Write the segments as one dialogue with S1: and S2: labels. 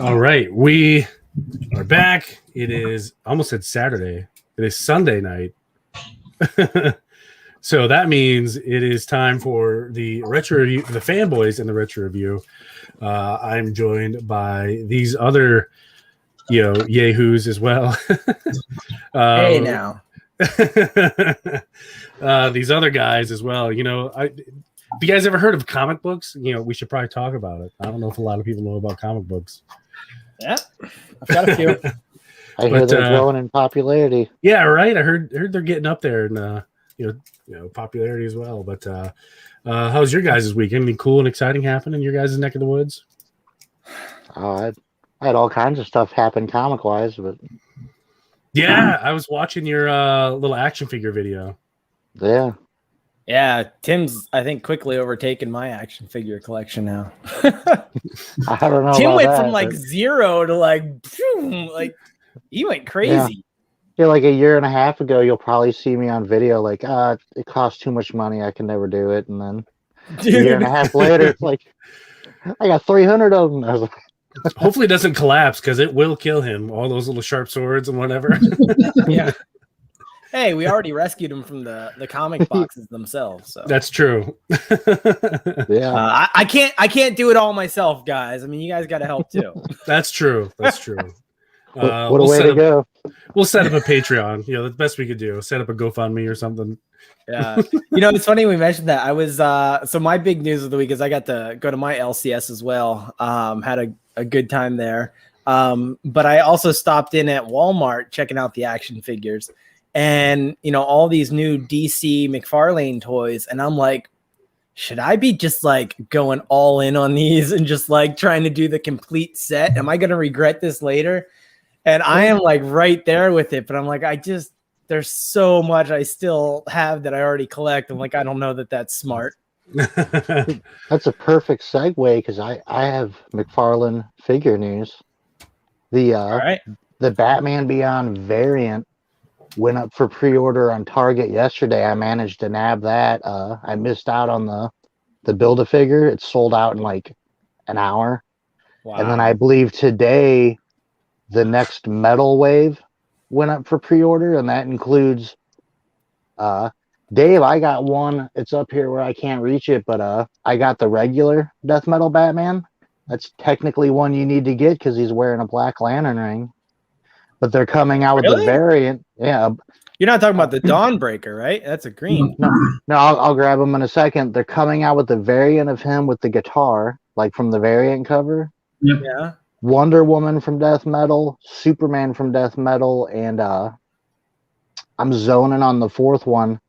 S1: All right, we are back. It is almost said Saturday. It is Sunday night. So that means it is time for the retro review, the fanboys in the retro review. I'm joined by these other, yahoos as well.
S2: Hey now,
S1: these other guys as well. Have you guys ever heard of comic books? We should probably talk about it. I don't know if a lot of people know about comic books.
S2: yeah, I've got a few.
S3: I hear they're growing in popularity.
S1: Yeah, right. I heard they're getting up there in popularity as well. But how's your guys' week? Anything cool and exciting happen in your guys' neck of the woods?
S3: I had all kinds of stuff happen comic wise, but
S1: yeah, I was watching your little action figure video.
S3: Yeah,
S2: Tim's I think quickly overtaken my action figure collection now.
S3: I don't know.
S2: Tim went from
S3: but...
S2: 0 to he went crazy.
S3: Yeah, like a year and a half ago, you'll probably see me on video it costs too much money. I can never do it. And then a year and a half later, it's like, I got 300 of them. I was like,
S1: hopefully it doesn't collapse because it will kill him. All those little sharp swords and whatever.
S2: Yeah. Hey, we already rescued him from the comic boxes themselves. So
S1: that's true.
S3: Yeah,
S2: I can't do it all myself, guys. I mean, you guys got to help too.
S1: That's true. That's true.
S3: What a way to go.
S1: We'll set up a Patreon. The best we could do. Set up a GoFundMe or something.
S2: Yeah. It's funny we mentioned that. I was so my big news of the week is I got to go to my LCS as well. Had a good time there. But I also stopped in at Walmart checking out the action figures and all these new DC McFarlane toys. And I'm like, should I be just going all in on these and just trying to do the complete set? Am I going to regret this later? And I am right there with it, but I'm there's so much I still have that I already collect. I'm I don't know that that's smart.
S3: That's a perfect segue because I have McFarlane figure news. The Batman Beyond variant went up for pre-order on Target yesterday. I managed to nab that. I missed out on the Build-A-Figure. It sold out in an hour.
S2: Wow.
S3: And then I believe today the next metal wave went up for pre-order, and that includes Dave. I got one. It's up here where I can't reach it, but I got the regular Death Metal Batman. That's technically one you need to get because he's wearing a Black Lantern ring. But they're coming out with the variant. Yeah.
S2: You're not talking about the Dawnbreaker, right? That's a green.
S3: No, I'll grab him in a second. They're coming out with the variant of him with the guitar, from the variant cover.
S2: Yeah.
S3: Wonder Woman from Death Metal, Superman from Death Metal, and I'm zoning on the fourth one,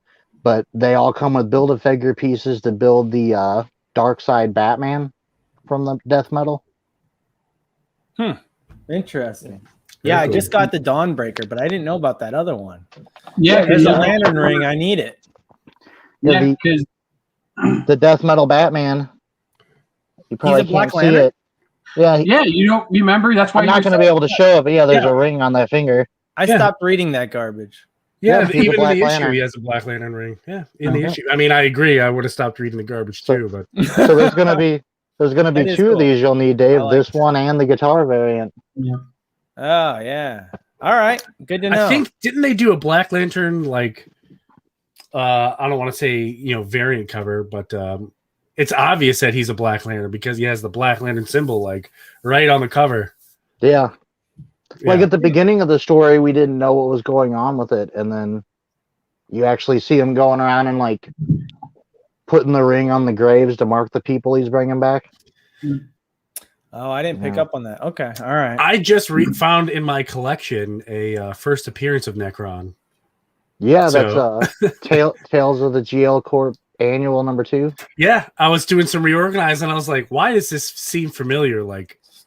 S3: but they all come with Build-A-Figure pieces to build the Dark Side Batman from the Death Metal.
S2: Interesting. Yeah, I just got the Dawnbreaker, but I didn't know about that other one.
S4: Yeah,
S2: there's a lantern ring. I need it.
S3: Yeah, the Death Metal Batman. You probably can't see it. Yeah,
S4: you don't remember. That's why
S3: I'm not going to be able to show it, but there's a ring on that finger.
S2: I stopped reading that garbage.
S1: Yeah, even in the issue, he has a Black Lantern ring. Yeah, in the issue. I mean, I agree. I would have stopped reading the garbage too, but
S3: so there's going to be two of these you'll need, Dave. This one and the guitar variant.
S4: Yeah.
S2: Oh yeah. All right. Good to know.
S1: I think didn't they do a Black Lantern I don't want to say variant cover, but it's obvious that he's a Black Lantern because he has the Black Lantern symbol right on the cover.
S3: Yeah. At the beginning of the story, we didn't know what was going on with it, and then you actually see him going around and putting the ring on the graves to mark the people he's bringing back.
S2: Oh, I didn't pick up on that. Okay, all right.
S1: I just found in my collection a first appearance of Necron.
S3: Yeah, that's Tales of the GL Corp Annual #2.
S1: Yeah, I was doing some reorganizing and I was like, why does this seem familiar?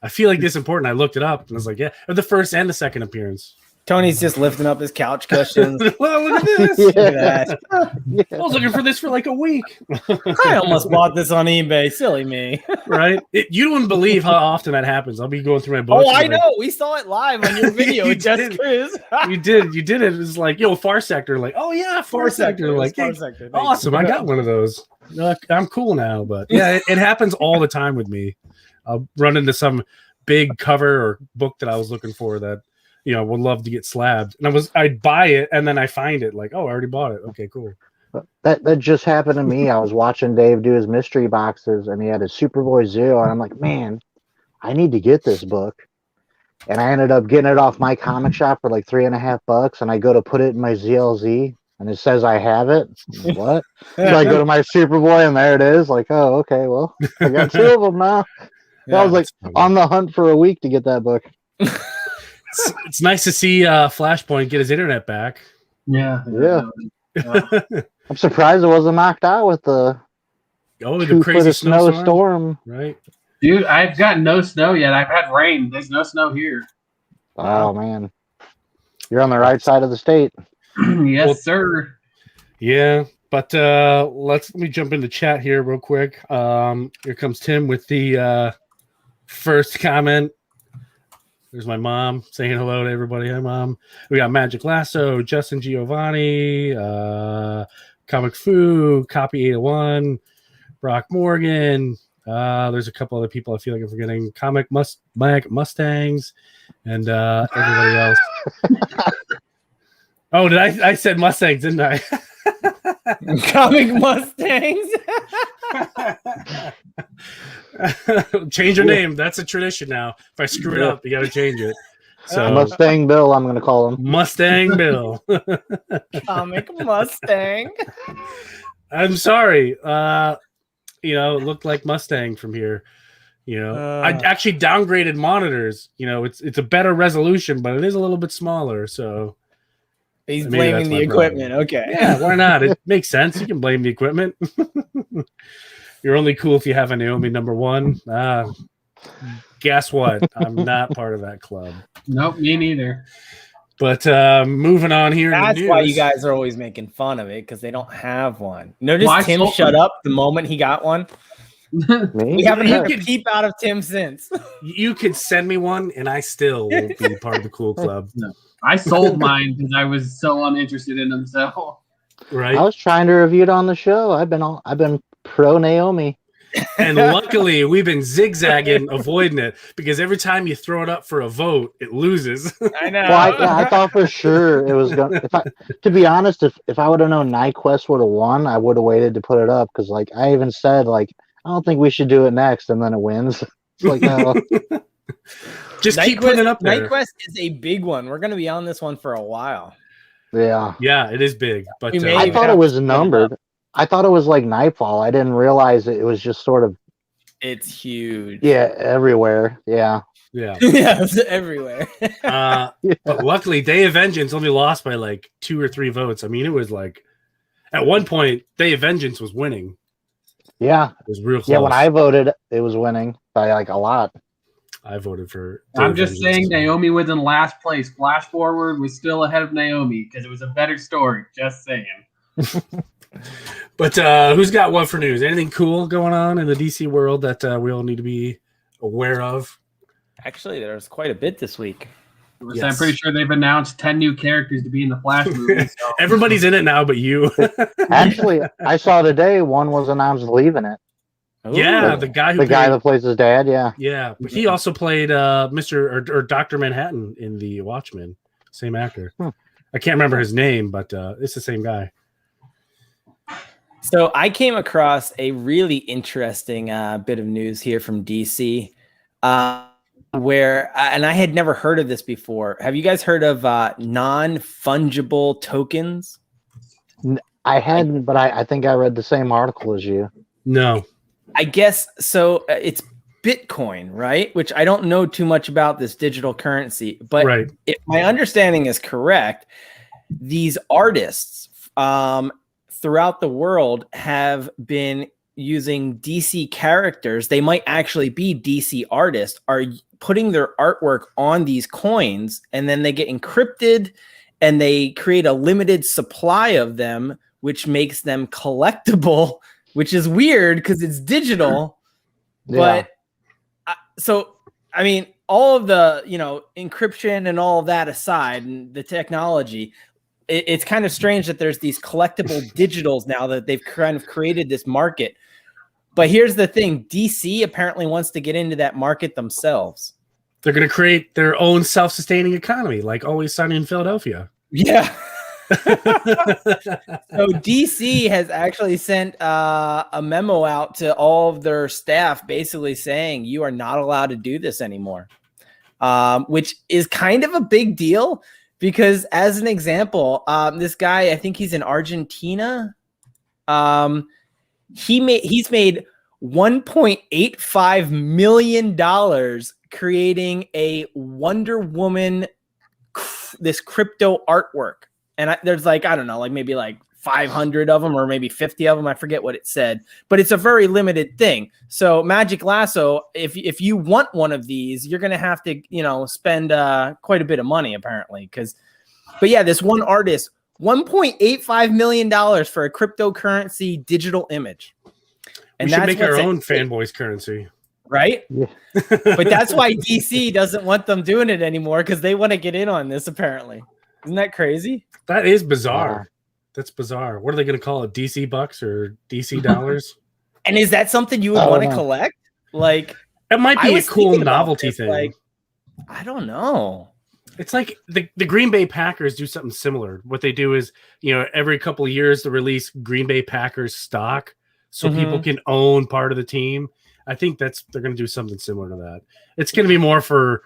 S1: I feel like this is important. I looked it up and I was like, yeah, the first and the second appearance.
S2: Tony's just lifting up his couch cushions.
S1: Well, look at this.
S2: Look at that.
S1: I was looking for this for a week.
S2: I almost bought this on eBay. Silly me.
S1: Right? You wouldn't believe how often that happens. I'll be going through my books.
S2: Oh, I know. We saw it live on your video with Just Cruz.
S1: You did it. It was Far Sector. Oh, yeah, Far Sector.
S2: Far Sector.
S1: Awesome. I got one of those. I'm cool now. But yeah, it happens all the time with me. I'll run into some big cover or book that I was looking for that, would love to get slabbed. And I'd buy it and then I find it like, oh, I already bought it. Okay, cool.
S3: That just happened to me. I was watching Dave do his mystery boxes and he had his Superboy Zero, and I'm like, man, I need to get this book. And I ended up getting it off my comic shop for like $3.50, and I go to put it in my ZLZ and it says I have it. What? So I go to my Superboy and there it is. Like, oh, okay, well, I got 2 of them now. Yeah, I was like on the hunt for a week to get that book.
S1: It's nice to see Flashpoint get his internet back.
S3: Yeah. I'm surprised it wasn't knocked out with the
S1: crazy
S3: snowstorm.
S1: Right.
S4: Dude, I've got no snow yet. I've had rain. There's no snow here.
S3: Oh, man. You're on the right side of the state.
S4: Yes, sir.
S1: Yeah, but let me jump into chat here real quick. Here comes Tim with the first comment. There's my mom saying hello to everybody. Hi, Mom. We got Magic Lasso, Justin Giovanni, Comic Fu, Copy 801, Brock Morgan. There's a couple other people I feel like I'm forgetting. Mike Mustangs, and everybody else. Oh, did I said Mustangs, didn't I?
S2: Comic Mustangs.
S1: Change your name. That's a tradition now. If I screw it up, you got to change it. So
S3: Mustang Bill, I'm going to call him.
S1: Mustang Bill.
S2: Comic Mustang.
S1: I'm sorry. It looked like Mustang from here. I actually downgraded monitors. It's a better resolution, but it is a little bit smaller. So
S2: he's blaming the equipment. Problem. Okay.
S1: Yeah, why not? It makes sense. You can blame the equipment. You're only cool if you have a Naomi #1. Guess what? I'm not part of that club.
S4: Nope, me neither.
S1: But moving on here.
S2: That's why you guys are always making fun of it, because they don't have one. Notice Tim shut up the moment he got one. We haven't heard a peep out of Tim since.
S1: You could send me one, and I still won't be part of the cool club.
S4: No. I sold mine because I was so uninterested in them. So,
S1: right.
S3: I was trying to review it on the show. I've been pro Naomi.
S1: And luckily, we've been zigzagging, avoiding it, because every time you throw it up for a vote, it loses.
S2: I know.
S3: Well, I thought for sure it was going. To be honest, if I would have known NyQuest would have won, I would have waited to put it up, because I even said I don't think we should do it next, and then it wins. It's like no.
S1: Just keep putting it up there.
S2: NyQuest is a big one. We're going to be on this one for a while.
S3: Yeah.
S1: Yeah, it is big. But
S3: I thought it was numbered. I thought it was like Nightfall. I didn't realize it was just sort of.
S2: It's huge.
S3: Yeah, everywhere. Yeah.
S1: Yeah.
S2: Yeah, it's everywhere.
S1: But luckily, Day of Vengeance only lost by like 2 or 3 votes. I mean, it was like at one point, Day of Vengeance was winning.
S3: Yeah.
S1: It was real close.
S3: Yeah, when I voted, it was winning by like a lot.
S1: I voted for.
S4: I'm just saying Naomi was in last place. Flash Forward was still ahead of Naomi because it was a better story. Just saying.
S1: But who's got what for news? Anything cool going on in the DC world that we all need to be aware of?
S2: Actually, there's quite a bit this week.
S4: Yes. I'm pretty sure they've announced 10 new characters to be in the Flash movie. So.
S1: Everybody's in it now, but you.
S3: Actually, I saw today one was announced leaving it.
S1: Ooh. Yeah, the guy
S3: that plays his dad. Yeah,
S1: yeah, but he also played Mr. or Dr. Manhattan in the Watchmen. Same actor. I can't remember his name, but it's the same guy.
S2: So I came across a really interesting bit of news here from DC, where and I had never heard of this before. Have you guys heard of non-fungible tokens?
S3: I hadn't, but I think I read the same article as you.
S1: No.
S2: I guess so. It's Bitcoin, right? Which I don't know too much about this digital currency, but if my understanding is correct, these artists throughout the world have been using DC characters. They might actually be DC artists, are putting their artwork on these coins, and then they get encrypted and they create a limited supply of them, which makes them collectible, which is weird because it's digital. Yeah. But so, I mean, all of the, encryption and all of that aside, and the technology, it's kind of strange that there's these collectible digitals now that they've kind of created this market. But here's the thing: DC apparently wants to get into that market themselves.
S1: They're going to create their own self-sustaining economy, like Always Sunny in Philadelphia.
S2: Yeah. So DC has actually sent a memo out to all of their staff, basically saying you are not allowed to do this anymore, which is kind of a big deal because, as an example, this guy, I think he's in Argentina. He's made $1.85 million creating a Wonder Woman, this crypto artwork. And there's like, I don't know, like maybe like 500 of them or maybe 50 of them. I forget what it said, but it's a very limited thing. So Magic Lasso, if you want one of these, you're going to have to, spend quite a bit of money apparently. But yeah, this one artist, $1.85 million for a cryptocurrency digital image. And
S1: we should make our own Fanboys currency.
S2: Right? Yeah. But that's why DC doesn't want them doing it anymore because they want to get in on this apparently. Isn't that crazy?
S1: That is bizarre. That's bizarre. What are they going to call it? DC bucks or DC dollars?
S2: And is that something you would want to collect? Like,
S1: it might be a cool novelty thing.
S2: Like, I don't know.
S1: It's like the Green Bay Packers do something similar. What they do is, every couple of years they release Green Bay Packers stock so people can own part of the team. I think they're going to do something similar to that. It's going to be more for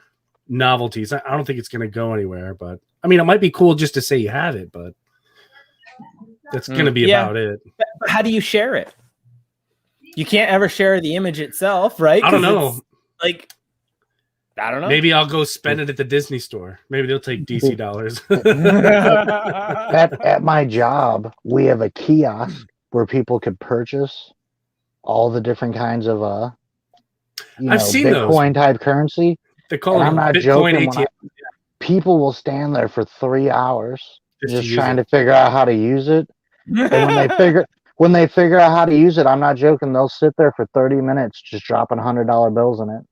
S1: novelties. I don't think it's going to go anywhere, but I mean, it might be cool just to say you have it, but that's going to be about it.
S2: But how do you share it? You can't ever share the image itself, right?
S1: I don't know.
S2: Like, I don't know.
S1: Maybe I'll go spend it at the Disney store. Maybe they'll take DC dollars.
S3: At my job, we have a kiosk where people could purchase all the different kinds of
S1: I've seen
S3: Bitcoin type currency.
S1: They call it
S3: I'm not
S1: Bitcoin
S3: joking. People will stand there for 3 hours just trying
S1: to
S3: figure out how to use it. And when they figure out how to use it, I'm not joking, they'll sit there for 30 minutes just dropping $100 bills in it.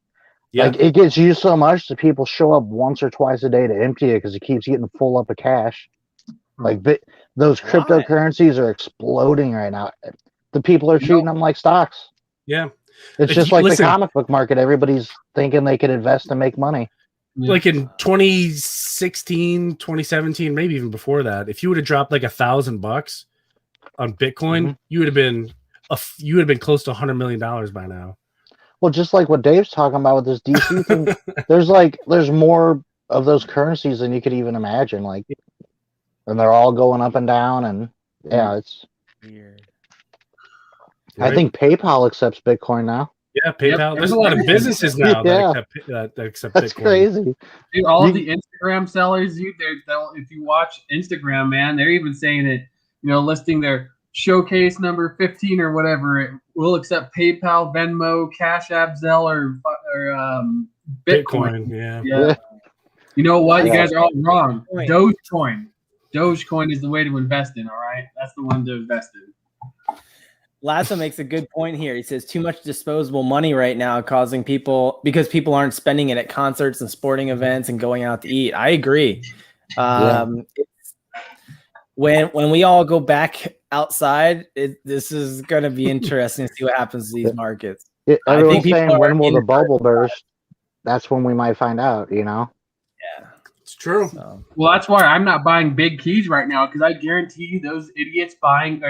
S3: Yeah. Like, it gets used so much that people show up once or twice a day to empty it because it keeps getting full up of cash. Like, those cryptocurrencies are exploding right now. The people are treating them like stocks.
S1: Yeah.
S3: It's just like the comic book market. Everybody's thinking they could invest and make money.
S1: Like in 2016, 2017, maybe even before that, if you would have dropped like $1,000 on Bitcoin, you would have been close to $100 million by now.
S3: Well, just like what Dave's talking about with this DC thing, there's more of those currencies than you could even imagine. Like, and they're all going up and down, and it's weird. Right? I think PayPal accepts Bitcoin now.
S1: Yeah, PayPal. Yep. There's a lot of businesses now that accept
S3: That's
S1: Bitcoin.
S3: Crazy.
S4: Dude, all the Instagram sellers, if you watch Instagram, man, they're even saying it, listing their showcase number 15 or whatever. It will accept PayPal, Venmo, Cash App, Zelle, or Bitcoin. Yeah. You know what? You guys are all wrong. Dogecoin. Dogecoin is the way to invest in, all right? That's the one to invest in.
S2: Lasso makes a good point here. He says too much disposable money right now causing because people aren't spending it at concerts and sporting events and going out to eat. I agree. When we all go back outside, this is going to be interesting to see what happens to these markets.
S3: Everyone's saying, when will the bubble burst? That's when we might find out,
S2: Yeah.
S1: It's true.
S4: So. Well, that's why I'm not buying big keys right now because I guarantee you those idiots buying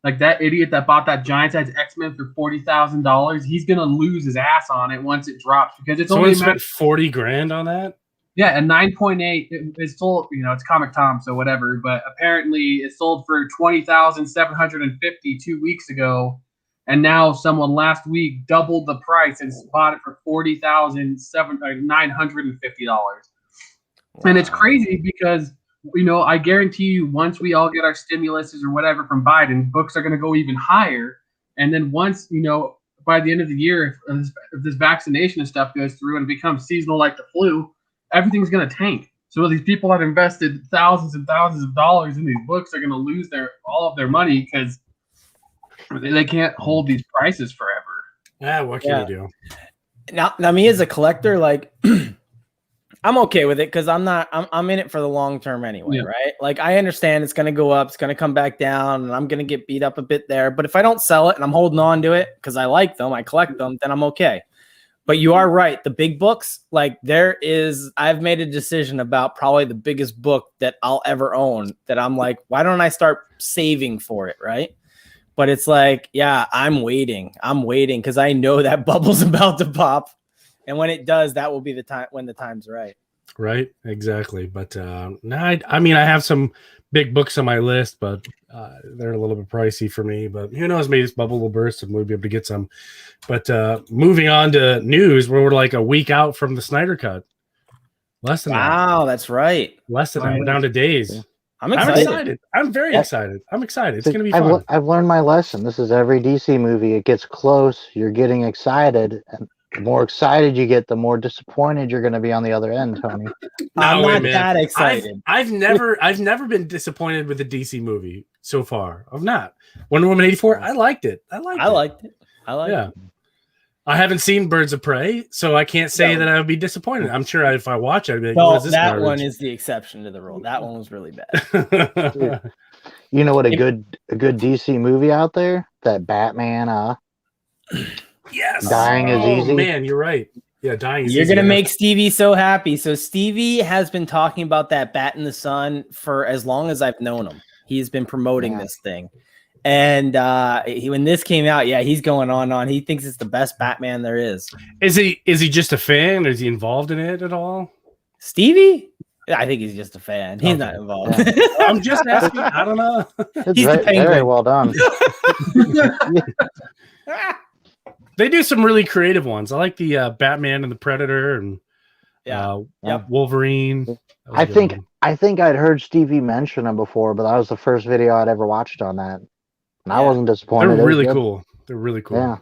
S4: like that idiot that bought that giant size X-Men for $40,000, he's gonna lose his ass on it once it drops because it's only
S1: spent $40,000 on that.
S4: Yeah, and 9.8 it's sold. It's Comic Tom, so whatever. But apparently, it sold for $20,750 2 weeks ago, and now someone last week doubled the price and bought it for $40,950. Wow. And it's crazy because. I guarantee you once we all get our stimuluses or whatever from Biden, books are going to go even higher. And then once, by the end of the year, if this vaccination and stuff goes through and becomes seasonal like the flu, everything's going to tank. So these people that invested thousands and thousands of dollars in these books are going to lose all of their money because they can't hold these prices forever.
S1: Yeah, what can you do?
S2: Now, me as a collector, like... I'm okay with it because I'm in it for the long term anyway, right? Like I understand it's gonna go up, it's gonna come back down, and I'm gonna get beat up a bit there. But if I don't sell it and I'm holding on to it because I like them, I collect them, then I'm okay. But you are right. The big books, like I've made a decision about probably the biggest book that I'll ever own that I'm like, why don't I start saving for it, right? But it's like, yeah, I'm waiting because I know that bubble's about to pop. And when it does, that will be the time when the time's right.
S1: Right, exactly. But no, I mean, I have some big books on my list, but they're a little bit pricey for me. But who knows? Maybe this bubble will burst and we'll be able to get some. But moving on to news, where we're like a week out from the Snyder Cut. Less than
S2: that. That's right.
S1: Less than that. We're down to days.
S3: Yeah.
S2: I'm excited.
S1: I'm very excited. I'm excited. It's going to be fun.
S3: I've learned my lesson. This is every DC movie. It gets close. You're getting excited. And the more excited you get, the more disappointed you're going to be on the other end, Tony.
S2: I'm not that excited.
S1: I've never been disappointed with a DC movie so far. I'm not. Wonder Woman 84. I liked it. I liked it. I haven't seen Birds of Prey, so I can't say that I would be disappointed. I'm sure if I watch it, I'd be like,
S2: no, that one is the exception to the rule. That one was really bad.
S3: You know what? A good DC movie out there? That Batman.
S1: Yes.
S3: Dying is easy.
S1: Man, you're right. Yeah, dying is
S2: You're
S1: easy.
S2: You're going to make Stevie so happy. So Stevie has been talking about that Bat in the Sun for as long as I've known him. He's been promoting this thing. And when this came out, he's going on. He thinks it's the best Batman there is.
S1: Is he just a fan? Is he involved in it at all?
S2: Stevie? I think he's just a fan. He's not involved.
S1: I'm just asking. I don't know.
S3: He's very well done.
S1: They do some really creative ones. I like the Batman and the Predator and Wolverine.
S3: I think I'd heard Stevie mention them before, but that was the first video I'd ever watched on that. And I wasn't disappointed.
S1: They're really cool. They're really cool.
S3: Yeah.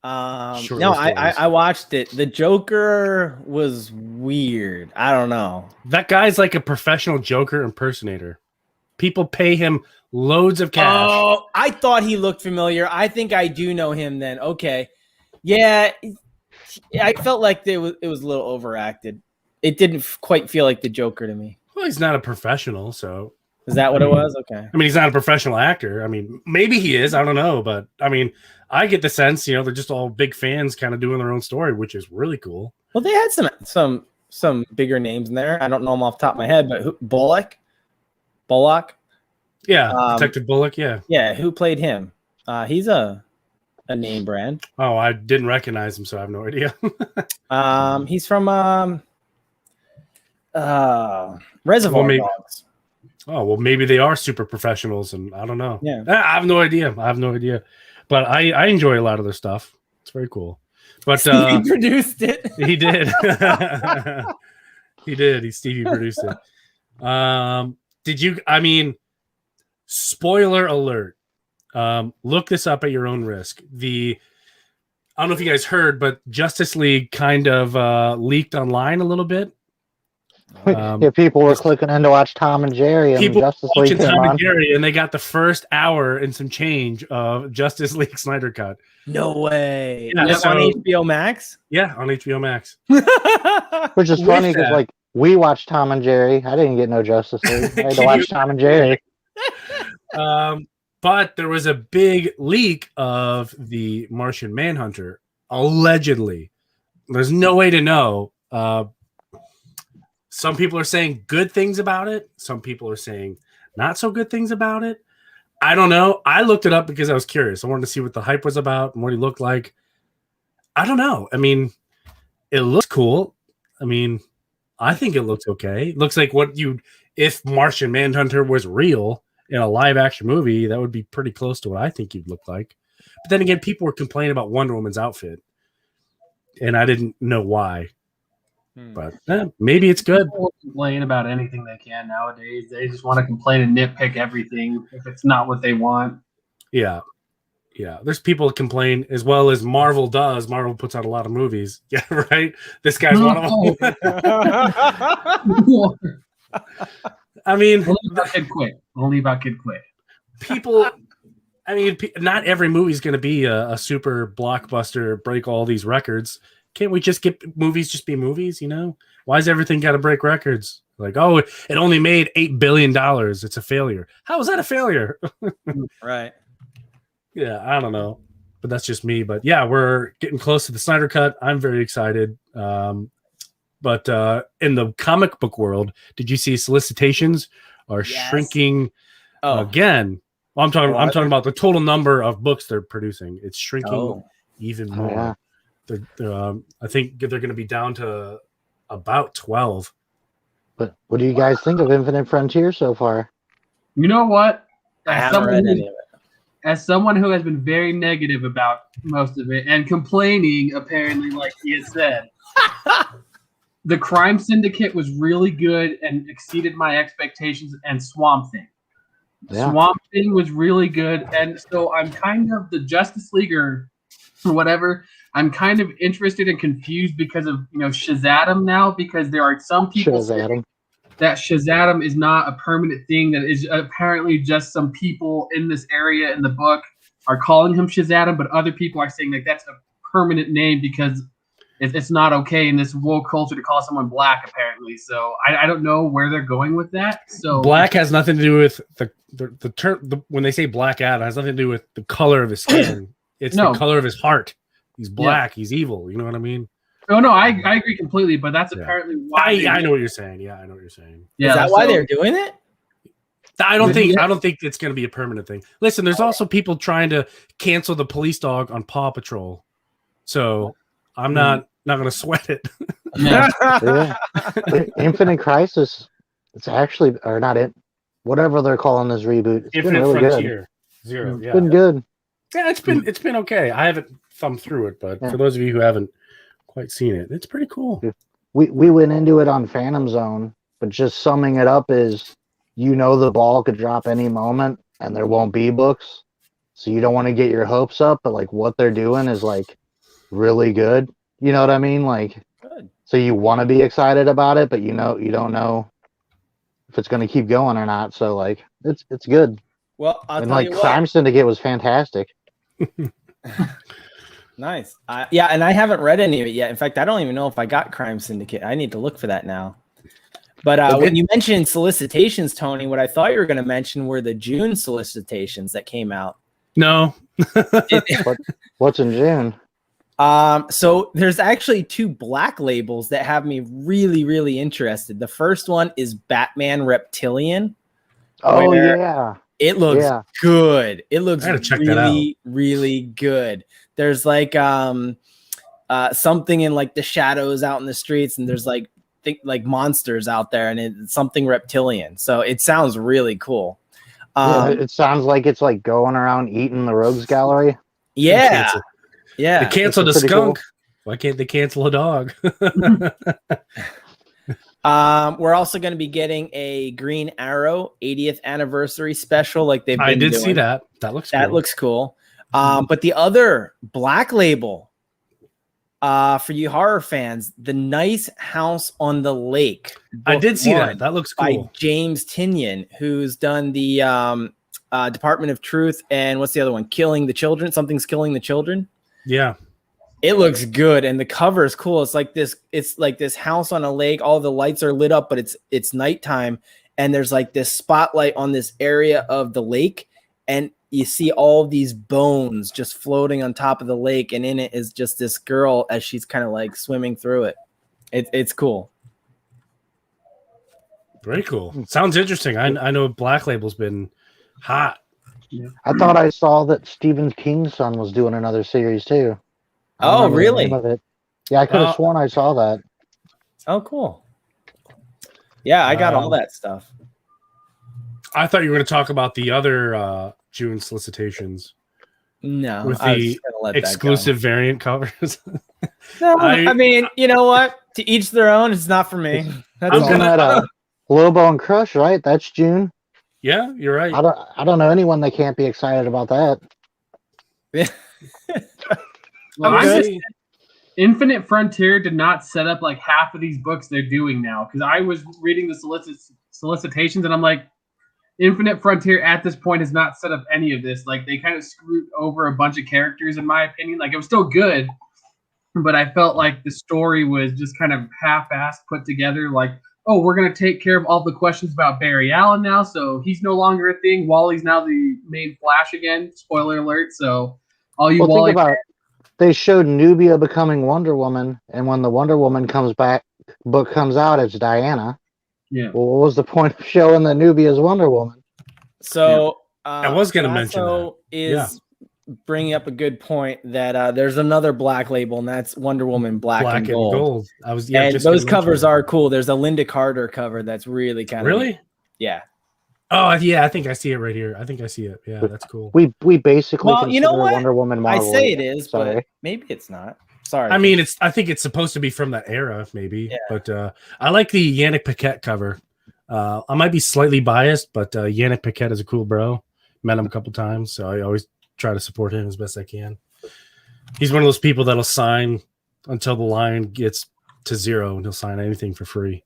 S2: I watched it. The Joker was weird. I don't know.
S1: That guy's like a professional Joker impersonator. People pay him loads of cash.
S2: Oh, I thought he looked familiar. I think I do know him then. Okay. Yeah. I felt like it was a little overacted. It didn't quite feel like the Joker to me.
S1: Well, he's not a professional, so.
S2: Is that what it was? Okay.
S1: I mean, he's not a professional actor. I mean, maybe he is. I don't know. But, I mean, I get the sense, they're just all big fans kind of doing their own story, which is really cool.
S2: Well, they had some bigger names in there. I don't know them off the top of my head, but Bullock?
S1: Yeah, Detective Bullock, yeah.
S2: Yeah, who played him? He's a name brand.
S1: Oh, I didn't recognize him, so I have no idea.
S2: He's from Reservoir Dogs.
S1: Oh, well, maybe they are super professionals, and I don't know.
S2: Yeah.
S1: I have no idea. But I enjoy a lot of their stuff. It's very cool. But
S2: he produced it.
S1: He did. He did. Stevie produced it. Spoiler alert. Look this up at your own risk. I don't know if you guys heard, but Justice League kind of leaked online a little bit.
S3: People were clicking in to watch Tom and Jerry, and Justice League came on.
S1: And they got the first hour and some change of Justice League Snyder Cut.
S2: No way!
S1: Yeah,
S2: on HBO Max.
S1: Yeah, on HBO Max.
S3: Which is funny because we watched Tom and Jerry. I didn't get no Justice League. I had to watch Tom and Jerry.
S1: But there was a big leak of the Martian Manhunter, allegedly. There's no way to know. Some people are saying good things about it. Some people are saying not so good things about it. I don't know. I looked it up because I was curious. I wanted to see what the hype was about and what he looked like. I don't know. I mean, it looks cool. I mean, I think it looks okay. It looks like if Martian Manhunter was real in a live action movie, that would be pretty close to what I think he'd look like. But then again, people were complaining about Wonder Woman's outfit, and I didn't know why. But maybe it's good.
S4: People complain about anything they can nowadays. They just want to complain and nitpick everything if it's not what they want.
S1: Yeah. There's people that complain as well as Marvel does. Marvel puts out a lot of movies. Yeah, right. This guy's one of them. I mean,
S4: only about Kid Quit.
S1: People. I mean, not every movie is going to be a super blockbuster, break all these records. Can't we just get movies just be movies? You know, why is everything got to break records? Like, oh, it only made $8 billion. It's a failure. How is that a failure?
S2: Right.
S1: Yeah, I don't know, but that's just me. But yeah, we're getting close to the Snyder Cut. I'm very excited. But in the comic book world, did you see solicitations are shrinking again? Well, I'm talking about the total number of books they're producing. It's shrinking even more. Yeah. I think they're going to be down to about 12.
S3: But what do you guys think of Infinite Frontier so far?
S4: You know what?
S2: I haven't read any of it.
S4: As someone who has been very negative about most of it and complaining, apparently, like he has said, the Crime Syndicate was really good and exceeded my expectations, and Swamp Thing. Yeah. Swamp Thing was really good, and so I'm kind of the Justice League or whatever. I'm kind of interested and confused because of Shazam now, because there are some people saying that Shazam is not a permanent thing, that is apparently just some people in this area in the book are calling him Shazam, but other people are saying like that's a permanent name because it's not okay in this woke culture to call someone black, apparently. So I don't know where they're going with that. So
S1: black has nothing to do with the term. When they say black Adam, it has nothing to do with the color of his skin. It's the color of his heart. He's black. Yeah. He's evil. You know what I mean?
S4: Oh no, I agree completely. But that's apparently why.
S1: I know what you're saying. Yeah, I know what you're saying.
S2: Yeah, is that why they're doing it?
S1: I don't think it's going to be a permanent thing. Listen, there's also people trying to cancel the police dog on Paw Patrol. So I'm not going to sweat it.
S3: Yeah. Infinite Crisis. It's actually not it. Whatever they're calling this reboot. It's
S1: Infinite
S3: been really
S1: Frontier.
S3: Good.
S1: Zero.
S3: It's been good.
S1: Yeah, it's been okay. I haven't thumbed through it, but for those of you who haven't quite seen it, it's pretty cool.
S3: We went into it on Phantom Zone, but just summing it up is, the ball could drop any moment and there won't be books. So you don't want to get your hopes up, but like what they're doing is like really good. You know what I mean? Like, good. So you want to be excited about it, but you don't know if it's going to keep going or not. So like, it's good.
S2: Well, I'll tell you what.
S3: Crime Syndicate was fantastic.
S2: Nice. And I haven't read any of it yet. In fact, I don't even know if I got Crime Syndicate. I need to look for that now. But when you mentioned solicitations, Tony, what I thought you were going to mention were the June solicitations that came out.
S1: No.
S3: What's in June?
S2: So there's actually 2 black labels that have me really, really interested. The first one is Batman Reptilian.
S3: Oh, yeah.
S2: It looks good. It looks really, really good. There's like something in like the shadows out in the streets, and there's like monsters out there, and it's something reptilian. So it sounds really cool.
S3: It sounds like it's like going around eating the rogues gallery.
S2: Yeah.
S1: They canceled a skunk. Cool. Why can't they cancel a dog?
S2: We're also going to be getting a Green Arrow 80th anniversary special, like they've been doing.
S1: See that. That looks
S2: cool. But the other black label, for you horror fans, The Nice House on the Lake.
S1: I did see that. That looks cool.
S2: By James Tynion, who's done the Department of Truth and what's the other one? Killing the Children. Something's Killing the Children.
S1: Yeah.
S2: It looks good, and the cover is cool. It's like this house on a lake. All the lights are lit up, but it's nighttime, and there's like this spotlight on this area of the lake, and you see all these bones just floating on top of the lake, and in it is just this girl as she's kind of like swimming through it. It's cool.
S1: Very cool. Sounds interesting. I know Black Label's been hot.
S3: Yeah. I thought I saw that Stephen King's son was doing another series too.
S2: Oh, really?
S3: Yeah, I could have sworn I saw that.
S2: Oh, cool. Yeah, I got all that stuff.
S1: I thought you were going to talk about the other June solicitations.
S2: No,
S1: with the exclusive variant covers.
S2: No, I mean, you know what? To each their own. It's not for me.
S3: That's all. Lobo and Crush, right? That's June.
S1: Yeah, you're right.
S3: I don't know anyone that can't be excited about that.
S4: Well, Infinite Frontier did not set up like half of these books they're doing now, because I was reading the solicitations and I'm like, Infinite Frontier at this point has not set up any of this. Like they kind of screwed over a bunch of characters in my opinion. Like it was still good, but I felt like the story was just kind of half-assed put together. Like, oh, we're going to take care of all the questions about Barry Allen now, so he's no longer a thing. Wally's now the main Flash again. Spoiler alert. So all you Wally
S3: think about it. They showed Nubia becoming Wonder Woman, and when the Wonder Woman book comes out, it's Diana.
S4: Yeah.
S3: Well, what was the point of showing that Nubia's Wonder Woman?
S2: So
S1: I was going to mention that.
S2: Is bringing up a good point that there's another black label, and that's Wonder Woman Black and Gold. And those covers are cool. There's a Linda Carter cover that's really kind of
S1: really,
S2: yeah.
S1: Oh yeah, I think I see it right here. I think I see it. Yeah, that's cool.
S3: We basically
S2: you know what?
S3: Wonder Woman Marvel.
S2: I say it is, but maybe it's not. Sorry.
S1: I mean, I think it's supposed to be from that era, maybe. Yeah. But I like the Yannick Paquette cover. I might be slightly biased, but Yannick Paquette is a cool bro. Met him a couple times, so I always try to support him as best I can. He's one of those people that'll sign until the line gets to 0, and he'll sign anything for free.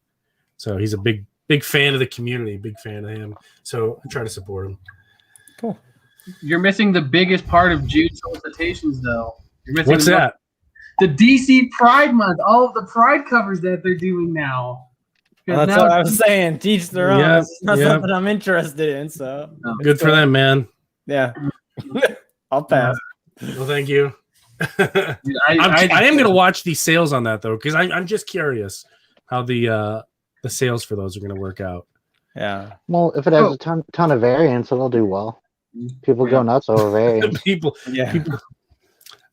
S1: So he's a big fan of the community, big fan of him. So I try to support him.
S2: Cool.
S4: You're missing the biggest part of Jude's solicitations, though. You're missing
S1: What's that?
S4: The DC Pride Month, all of the Pride covers that they're doing now.
S2: Well, that's what I was saying. Teach their own.
S1: Yep,
S2: It's not something I'm interested in. So
S1: good for them, man.
S2: Yeah. I'll pass.
S1: Well, thank you. I am going to watch these sales on that though, because I'm just curious how the sales for those are going to work out.
S2: Yeah.
S3: Well, if it has a ton of variants, it'll do well. People go nuts over variants.
S1: people.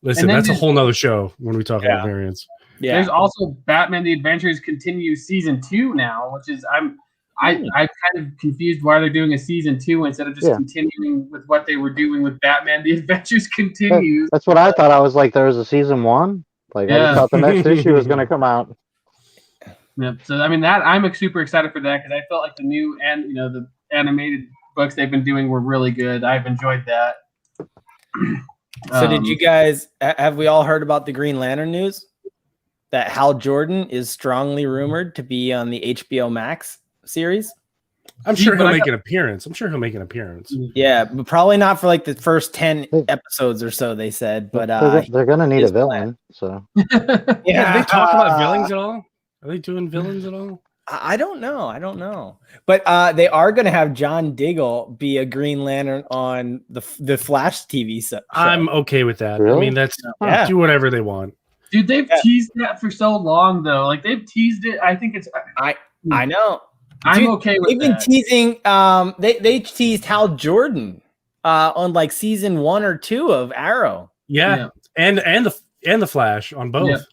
S1: Listen, that's a whole nother show when we talk about variants.
S4: Yeah. There's also Batman: The Adventures Continue Season 2 now, which is I'm kind of confused why they're doing a Season 2 instead of just continuing with what they were doing with Batman: The Adventures Continue.
S3: That's what I thought. I was like, there was a Season 1. Like I just thought the next issue was going to come out.
S4: Yeah. So I mean I'm super excited for that because I felt like the new and the animated books they've been doing were really good. I've enjoyed that.
S2: So did you guys have we all heard about the Green Lantern news? That Hal Jordan is strongly rumored to be on the HBO Max series.
S1: I'm sure he'll make an appearance.
S2: Yeah, but probably not for like the first 10 episodes or so, they said. But
S3: they're gonna need a villain. So
S1: Have they talked about villains at all? Are they doing villains at all?
S2: I don't know. But they are going to have John Diggle be a Green Lantern on the Flash TV show.
S1: I'm okay with that.
S3: Really?
S1: I mean, that's do whatever they want.
S4: Dude, they've teased that for so long, though. Like they've teased it. I think it's.
S2: I know.
S4: I'm okay with.
S2: They've been teasing. They teased Hal Jordan on like season 1 or 2 of Arrow.
S1: Yeah. And the Flash on both.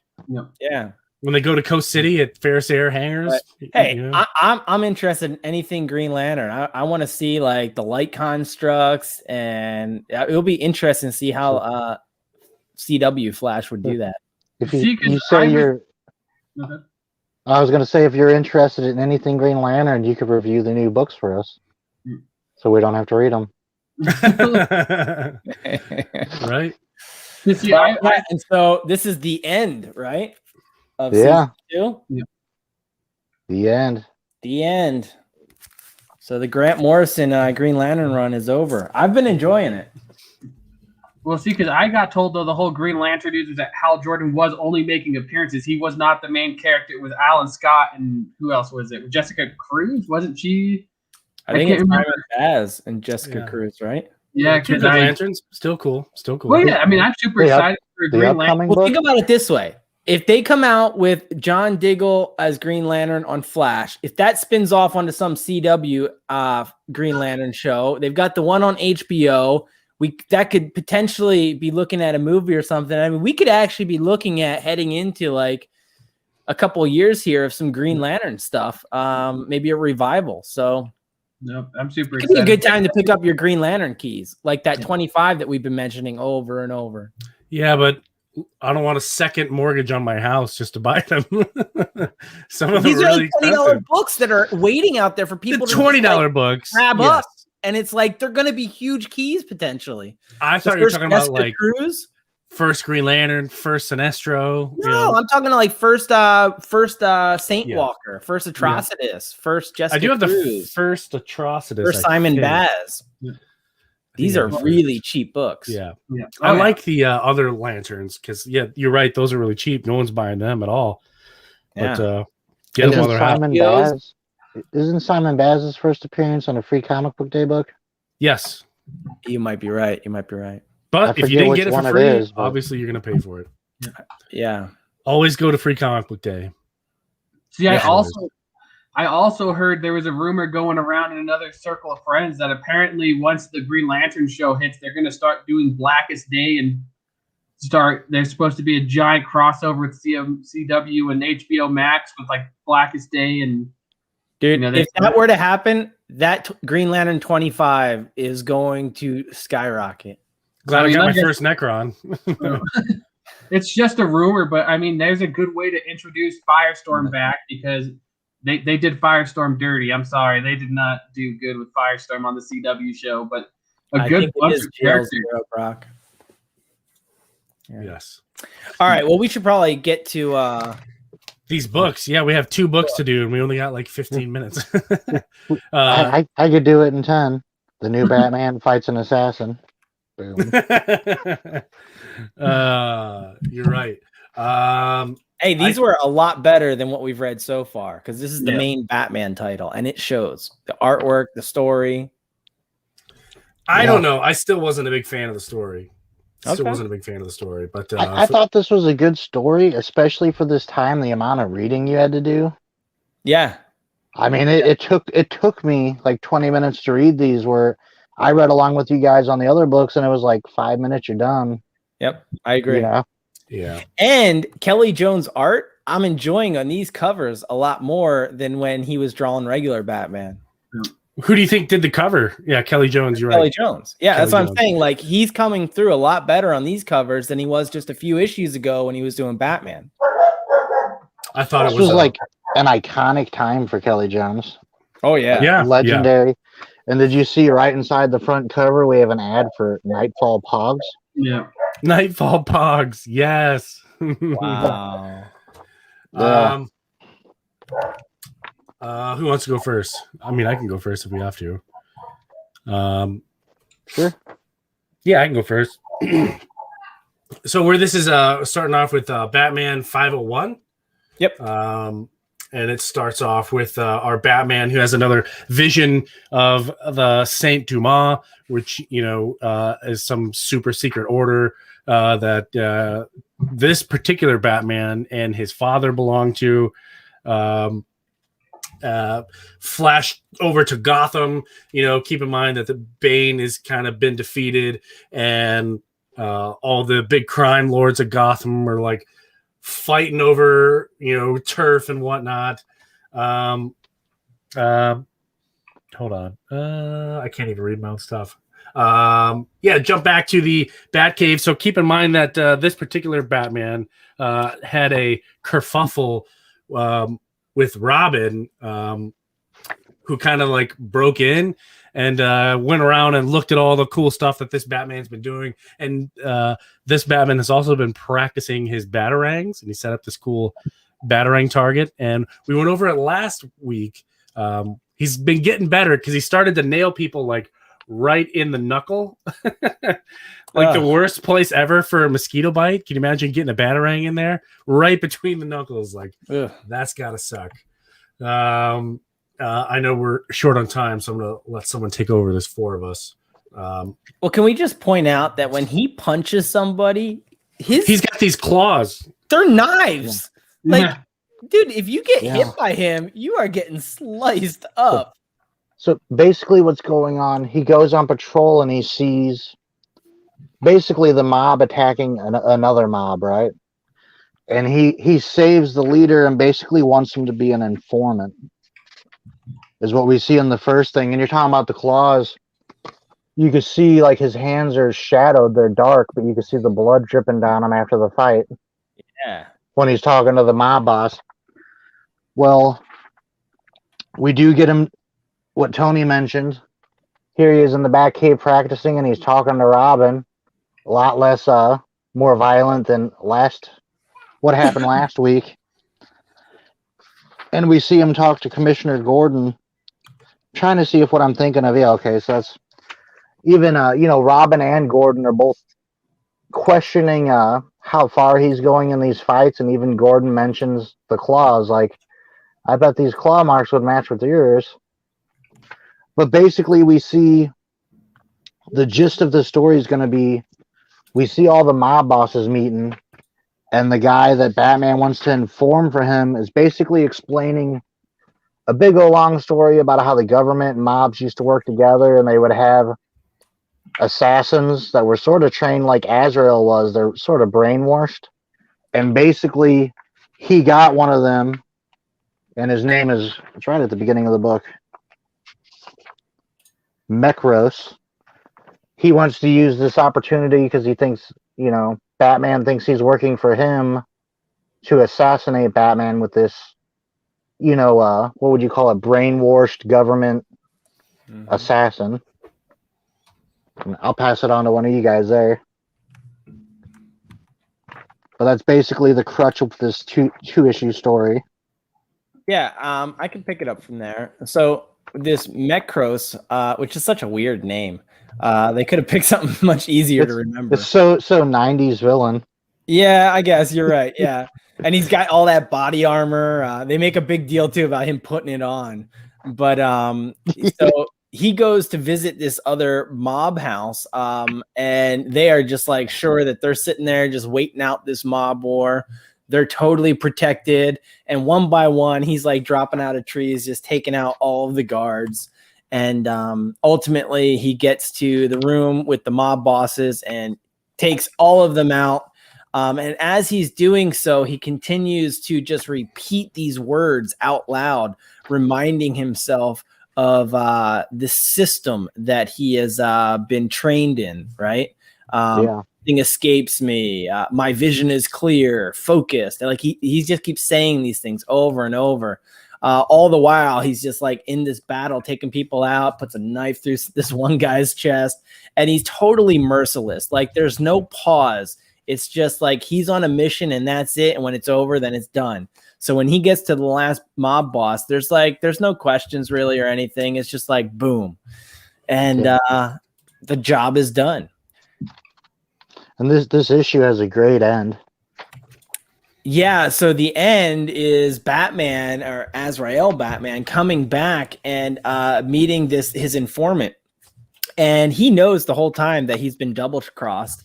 S2: Yeah.
S1: When they go to Coast City at Ferris Air Hangars.
S2: But, hey, I'm interested in anything Green Lantern. I want to see like the light constructs, and it'll be interesting to see how CW Flash would do that.
S3: If you say you're, I was going to say if you're interested in anything Green Lantern, you could review the new books for us, so we don't have to read them.
S1: Right.
S2: And so this is the end, right? Of season 2?
S3: Yeah. The end.
S2: The end. So the Grant Morrison Green Lantern run is over. I've been enjoying it.
S4: Well, see, because I got told, though, the whole Green Lantern news was that Hal Jordan was only making appearances. He was not the main character. It was Alan Scott and who else was it? Jessica Cruz? Wasn't she?
S2: I think it's Simon Baz and Jessica Cruz, right?
S4: Yeah,
S1: because Green Lanterns still cool.
S4: Well, yeah, I mean, I'm super excited for Green Lantern.
S2: Well, think about it this way. If they come out with John Diggle as Green Lantern on Flash, if that spins off onto some CW Green Lantern show, they've got the one on HBO. That could potentially be looking at a movie or something. I mean, we could actually be looking at heading into like a couple of years here of some Green Lantern stuff, maybe a revival. So,
S4: no, I'm super excited.
S2: It could be a good time to pick up your Green Lantern keys, like that 25 that we've been mentioning over and over.
S1: Yeah, but I don't want a second mortgage on my house just to buy them. Some of
S2: these
S1: them
S2: are
S1: really
S2: like $20 books that are waiting out there for people
S1: to $20 books
S2: grab up. And it's like they're going to be huge keys potentially.
S1: I thought you were talking about like
S2: Cruz,
S1: first Green Lantern, first Sinestro.
S2: No, I'm talking to like first Saint Walker, first Atrocitus, first Jessica.
S1: I do have
S2: Cruz,
S1: the first Atrocitus.
S2: first Simon Baz. These are really cheap books.
S1: Yeah. I like the other lanterns because you're right. Those are really cheap. No one's buying them at all. But get them while they're hot.
S3: Isn't Simon Baz's first appearance on a free comic book day book?
S1: Yes.
S2: You might be right.
S1: But if you didn't get it for free, obviously you're going to pay for it.
S2: Yeah.
S1: Always go to free comic book day.
S4: See, I also heard there was a rumor going around in another circle of friends that apparently once the Green Lantern show hits, they're going to start doing Blackest Day and there's supposed to be a giant crossover with CW and HBO Max with like Blackest Day. And
S2: dude, if that were to happen, that Green Lantern 25 is going to skyrocket.
S1: Glad I got my first Necron.
S4: It's just a rumor, but I mean, there's a good way to introduce Firestorm back because they did Firestorm dirty. I'm sorry, they did not do good with Firestorm on the CW show, but a good bunch of characters.
S2: Brock.
S1: Yeah. Yes.
S2: All right. Well, we should probably get to
S1: these books. Yeah, we have 2 books to do, and we only got like 15 minutes.
S3: I could do it in 10. The new Batman fights an assassin. Boom.
S1: You're right.
S2: Hey, these were a lot better than what we've read so far because this is the main Batman title, and it shows the artwork, the story.
S1: I don't know. I still wasn't a big fan of the story. But
S3: I thought this was a good story, especially for this time. The amount of reading you had to do.
S2: Yeah,
S3: I mean, it took me like 20 minutes to read these. Where I read along with you guys on the other books, and it was like 5 minutes, you're done.
S2: Yep, I agree.
S1: Yeah.
S2: And Kelly Jones' art, I'm enjoying on these covers a lot more than when he was drawing regular Batman.
S1: Who do you think did the cover? Yeah, Kelly Jones. You're right.
S2: Kelly Jones. Yeah, that's what I'm saying. Like, he's coming through a lot better on these covers than he was just a few issues ago when he was doing Batman.
S1: I thought
S3: it was like an iconic time for Kelly Jones.
S2: Oh, yeah.
S1: Yeah.
S3: Legendary. Yeah. And did you see right inside the front cover, we have an ad for Nightfall Pogs?
S4: Yeah.
S1: Nightfall Pogs. Yes.
S2: Wow.
S1: Who wants to go first? I mean, I can go first if we have to.
S3: Sure.
S1: Yeah, I can go first. So where this is starting off with Batman 501.
S2: Yep.
S1: And it starts off with our Batman who has another vision of the Saint Dumas, which is some super secret order that this particular Batman and his father belong to. Flash over to Gotham. Keep in mind that the Bane has kind of been defeated, and all the big crime lords of Gotham are like fighting over turf and whatnot. Hold on, I can't even read my own stuff. Jump back to the Batcave. So keep in mind that this particular Batman had a kerfuffle with Robin, who kind of like broke in and went around and looked at all the cool stuff that this Batman's been doing. And this Batman has also been practicing his batarangs, and he set up this cool batarang target. And we went over it last week. He's been getting better because he started to nail people like right in the knuckle. Like the worst place ever for a mosquito bite. Can you imagine getting a batarang in there right between the knuckles? Like, that's gotta suck. I know we're short on time, so I'm gonna let someone take over. There's 4 of us.
S2: Well, can we just point out that when he punches somebody,
S1: he's got these claws.
S2: They're knives. Like, dude, if you get hit by him, you are getting sliced up.
S3: So basically what's going on, he goes on patrol and he sees basically the mob attacking another mob, right? And he saves the leader and basically wants him to be an informant, is what we see in the first thing. And you're talking about the claws. You can see like his hands are shadowed, they're dark, but you can see the blood dripping down him after the fight.
S2: Yeah.
S3: When he's talking to the mob boss. Well, we do get him what Tony mentioned. Here he is in the Batcave practicing, and he's talking to Robin. A lot less, more violent than what happened last week. And we see him talk to Commissioner Gordon, trying to see if what I'm thinking of. Yeah, okay, so that's even Robin and Gordon are both questioning how far he's going in these fights, and even Gordon mentions the claws. Like, I bet these claw marks would match with yours. But basically, we see the gist of the story is going to be, we see all the mob bosses meeting, and the guy that Batman wants to inform for him is basically explaining a big old long story about how the government and mobs used to work together, and they would have assassins that were sort of trained like Azrael was. They're sort of brainwashed. And basically, he got one of them, and his name is, it's right at the beginning of the book, Mekros. He wants to use this opportunity because he thinks, Batman thinks he's working for him to assassinate Batman with this, what would you call it, brainwashed government assassin. And I'll pass it on to one of you guys there. But that's basically the crutch of this two-issue story.
S2: Yeah, I can pick it up from there. So this Mekros, which is such a weird name, they could have picked something much easier to remember.
S3: It's so 90s villain.
S2: Yeah, I guess you're right. Yeah, and he's got all that body armor. They make a big deal too about him putting it on. But so he goes to visit this other mob house, and they are just like sure that they're sitting there just waiting out this mob war. They're totally protected, and one by one, he's like dropping out of trees, just taking out all of the guards. And ultimately, he gets to the room with the mob bosses and takes all of them out. And as he's doing so, he continues to just repeat these words out loud, reminding himself of the system that he has been trained in, right? Nothing escapes me. My vision is clear, focused. And like he just keeps saying these things over and over. All the while, he's just like in this battle, taking people out, puts a knife through this one guy's chest, and he's totally merciless. Like there's no pause. It's just like he's on a mission and that's it. And when it's over, then it's done. So when he gets to the last mob boss, there's no questions really or anything. It's just like boom. And the job is done.
S3: And this issue has a great end.
S2: Yeah, so the end is Batman, or Azrael Batman, coming back and meeting his informant. And he knows the whole time that he's been double-crossed.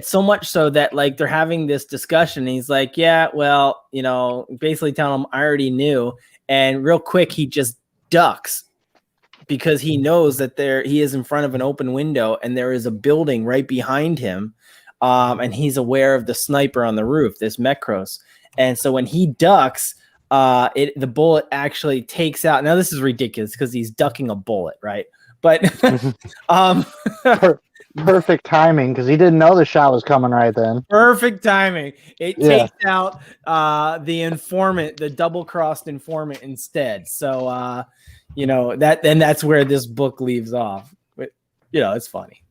S2: So much so that like they're having this discussion. And he's like, yeah, well, basically telling him I already knew. And real quick, he just ducks because he knows that he is in front of an open window and there is a building right behind him. And he's aware of the sniper on the roof, this Mekros. And so when he ducks, the bullet actually takes out. Now this is ridiculous because he's ducking a bullet, right? But
S3: perfect timing because he didn't know the shot was coming right then.
S2: Perfect timing. It takes out the informant, the double-crossed informant instead. So that's where this book leaves off. But it's funny.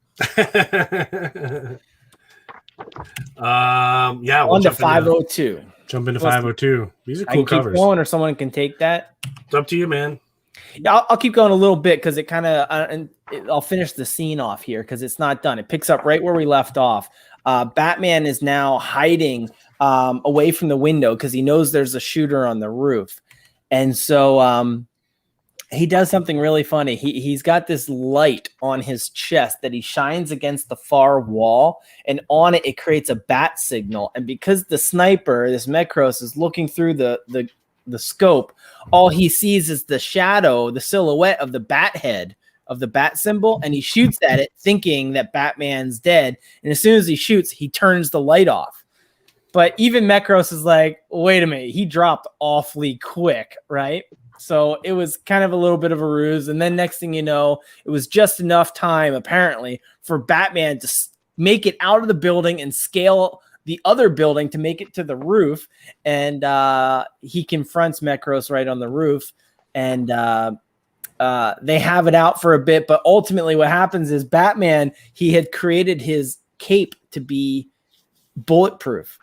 S1: We'll
S2: on to 502.
S1: Jump into 502. These are cool covers.
S2: Keep going, or someone can take that.
S1: It's up to you, man.
S2: Yeah, I'll keep going a little bit because it kind of I'll finish the scene off here because it's not done. It picks up right where we left off. Batman is now hiding away from the window because he knows there's a shooter on the roof, and so he does something really funny. He's got this light on his chest that he shines against the far wall, and on it creates a bat signal. And because the sniper, this Mekros, is looking through the scope, all he sees is the shadow, the silhouette of the bat head of the bat symbol, and he shoots at it thinking that Batman's dead. And as soon as he shoots, he turns the light off. But even Mekros is like, wait a minute, he dropped awfully quick, right? So it was kind of a little bit of a ruse. And then next thing you know, it was just enough time, apparently, for Batman to make it out of the building and scale the other building to make it to the roof. And he confronts Mekros right on the roof. And they have it out for a bit. But ultimately what happens is Batman, he had created his cape to be bulletproof,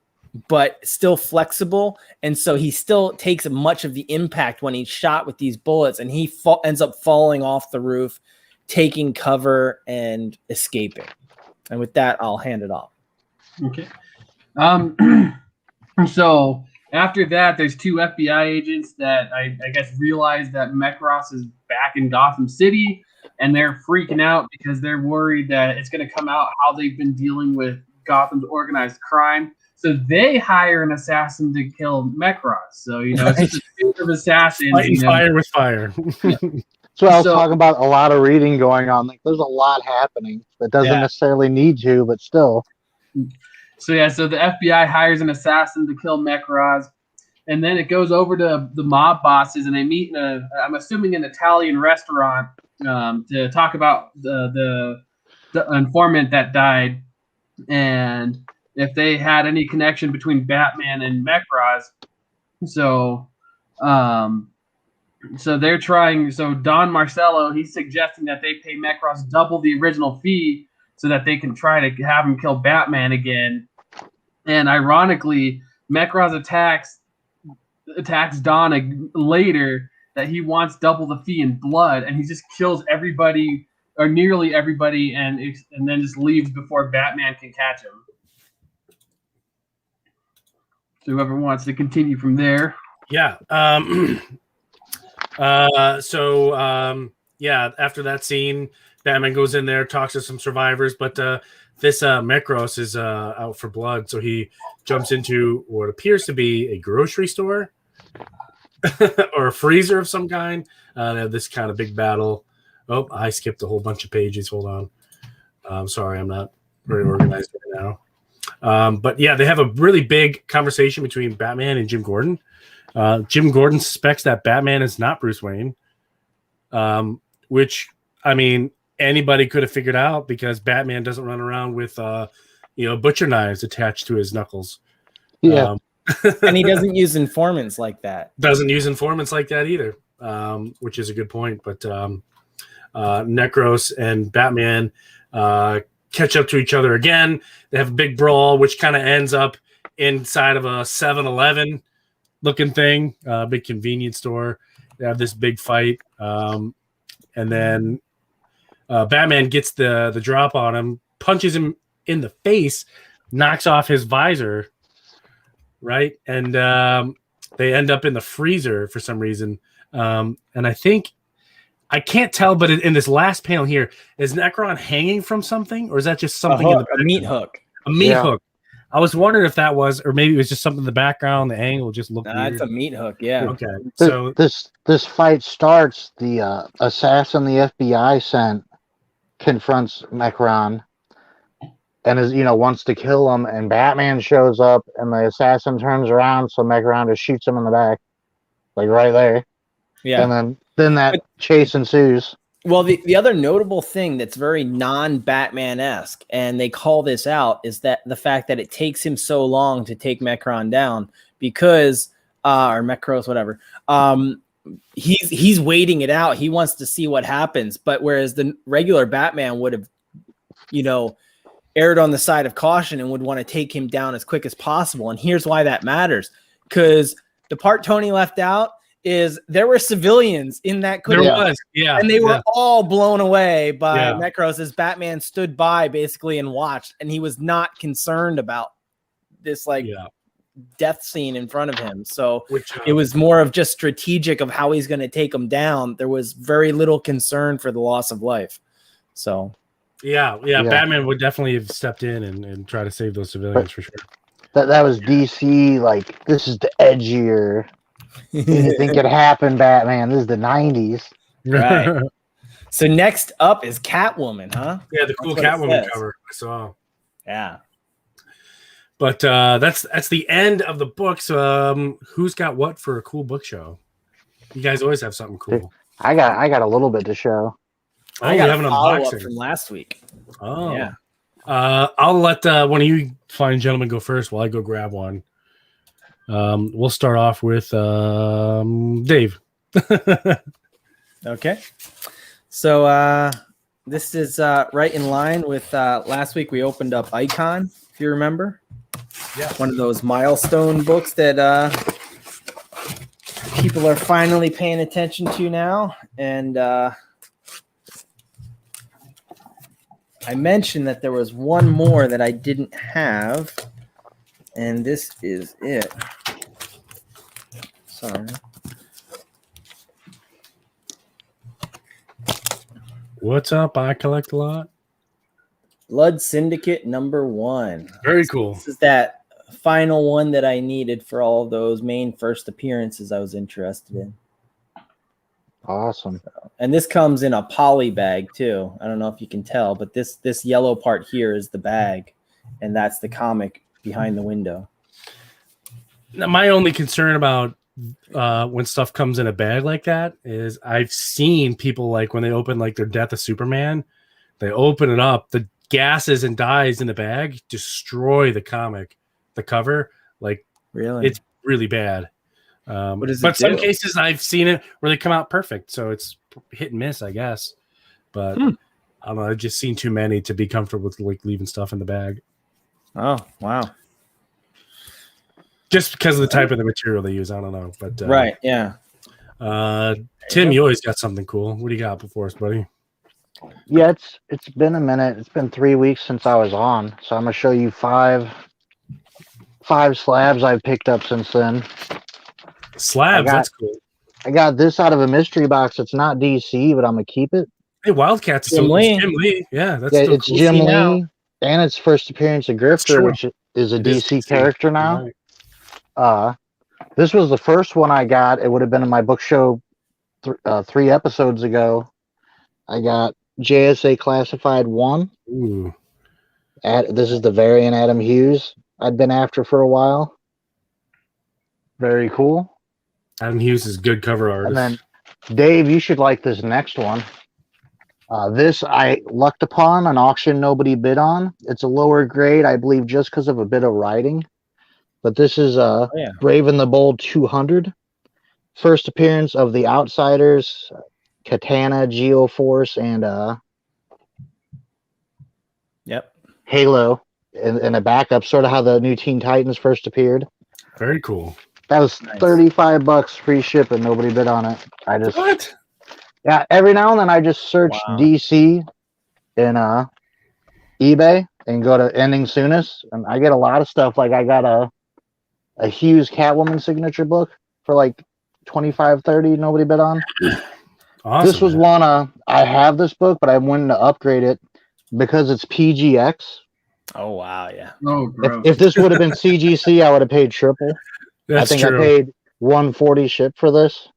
S2: but still flexible. And so he still takes much of the impact when he's shot with these bullets, and he ends up falling off the roof, taking cover and escaping. And with that, I'll hand it off.
S4: Okay. So after that, there's 2 FBI agents that I guess realize that Mekros is back in Gotham City, and they're freaking out because they're worried that it's going to come out how they've been dealing with Gotham's organized crime. So they hire an assassin to kill Mekros. So, it's just a team of assassins.
S1: Fighting fire with fire.
S3: So I was talking about a lot of reading going on. Like, there's a lot happening that doesn't necessarily need to, but still.
S4: So the FBI hires an assassin to kill Mekros, and then it goes over to the mob bosses, and they meet in I'm assuming an Italian restaurant to talk about the informant that died, and if they had any connection between Batman and Mekros. So they're trying. So Don Marcello, he's suggesting that they pay Mekros double the original fee so that they can try to have him kill Batman again. And ironically, Mekros attacks Don later that he wants double the fee in blood, and he just kills everybody or nearly everybody, and then just leaves before Batman can catch him. So whoever wants to continue from there.
S1: Yeah. After that scene, Batman goes in there, talks to some survivors, but this Mekros is out for blood, so he jumps into what appears to be a grocery store or a freezer of some kind. They have this kind of big battle. Oh, I skipped a whole bunch of pages. Hold on. I'm sorry, I'm not very organized right now. But yeah, they have a really big conversation between Batman and Jim Gordon. Jim Gordon suspects that Batman is not Bruce Wayne, which, I mean, anybody could have figured out because Batman doesn't run around with, butcher knives attached to his knuckles.
S3: Yeah.
S2: And he doesn't use informants like that.
S1: Doesn't use informants like that either, which is a good point. But Mekros and Batman catch up to each other again. They have a big brawl, which kind of ends up inside of a 7-Eleven looking thing, big convenience store. They have this big fight. And then Batman gets the drop on him, punches him in the face, knocks off his visor, right? And they end up in the freezer for some reason. And I think, I can't tell, but in this last panel here, is Necron hanging from something, or is that just something
S2: a meat hook?
S1: A meat hook. I was wondering if that was, or maybe it was just something in the background. The angle just looked weird.
S2: It's a meat hook, yeah.
S1: Okay. So
S3: this fight starts. The assassin the FBI sent confronts Necron and wants to kill him, and Batman shows up, and the assassin turns around, so Necron just shoots him in the back, like right there. Yeah. And then that chase ensues.
S2: Well, the other notable thing that's very non-Batman-esque, and they call this out, is that the fact that it takes him so long to take Mekron down because, or Mekros, whatever, he's waiting it out. He wants to see what happens. But whereas the regular Batman would have, erred on the side of caution and would want to take him down as quick as possible. And here's why that matters. Because the part Tony left out is there were civilians in that. And they were all blown away by Mekros as Batman stood by basically and watched, and he was not concerned about this death scene in front of him. So it was more of just strategic of how he's going to take him down. There was very little concern for the loss of life. So
S3: yeah.
S1: Batman would definitely have stepped in and try to save those civilians for sure.
S3: That was DC, like, this is the edgier. You think it happened, Batman. This is the 90s.
S2: Right. So next up is Catwoman, huh?
S1: Yeah, the cool Catwoman cover I saw.
S2: Yeah.
S1: But that's the end of the books. Who's got what for a cool book show? You guys always have something cool.
S3: I got a little bit to show.
S2: I got a follow-up from last week.
S1: Oh. Yeah. I'll let one of you fine gentlemen go first while I go grab one. We'll start off with Dave.
S2: Okay. So this is right in line with last week. We opened up Icon, if you remember.
S1: Yeah.
S2: One of those milestone books that people are finally paying attention to now. And I mentioned that there was one more that I didn't have, and this is it. Sorry.
S1: What's up? I collect a lot.
S2: Blood Syndicate #1.
S1: Very cool.
S2: This is that final one that I needed for all of those main first appearances I was interested in.
S3: Awesome.
S2: And this comes in a poly bag too. I don't know if you can tell, but this yellow part here is the bag, and that's the comic behind the window.
S1: Now, my only concern about when stuff comes in a bag like that is I've seen people like when they open like their Death of Superman, they open it up, the gases and dyes in the bag destroy the comic, the cover. Like,
S2: really,
S1: it's really bad. But
S2: some
S1: cases I've seen it where they come out perfect, so it's hit and miss, I guess. But I don't know. I've just seen too many to be comfortable with like leaving stuff in the bag.
S2: Oh wow!
S1: Just because of the type of the material they use, I don't know. But
S2: right, yeah.
S1: Tim, you always got something cool. What do you got before us, buddy?
S3: Yeah, it's been a minute. It's been 3 weeks since I was on, so I'm gonna show you five slabs I've picked up since then.
S1: Slabs, that's cool.
S3: I got this out of a mystery box. It's not DC, but I'm gonna keep it.
S1: Hey, Wildcats,
S2: Jim Lee.
S1: Jim Lee. Yeah, that's
S3: it's
S1: cool.
S3: Jim Lee, and its first appearance of Grifter, which is a DC character now. Right. This was the first one I got. It would have been in my book show 3 episodes ago. I got JSA Classified 1.
S1: Ooh.
S3: This is the variant Adam Hughes I'd been after for a while. Very cool.
S1: Adam Hughes is good cover artist.
S3: And then, Dave, you should like this next one. This I lucked upon an auction nobody bid on. It's a lower grade, I believe, just because of a bit of writing. But this is Raven the Bold 200. First appearance of the Outsiders, Katana, Geoforce, and Halo in a backup, sort of how the new Teen Titans first appeared.
S1: Very cool.
S3: That was $35 free shipping. Nobody bid on it.
S1: What?
S3: Yeah, every now and then I just search DC in eBay and go to ending soonest, and I get a lot of stuff. Like I got a Hughes Catwoman signature book for like $25-$30. Nobody bid on.
S1: Awesome,
S3: this was one. I have this book, but I wanted to upgrade it because it's PGX.
S2: Oh wow, yeah.
S4: Oh, gross.
S3: If this would have been CGC, I would have paid triple.
S1: That's
S3: I think
S1: true.
S3: I paid $140 ship for this.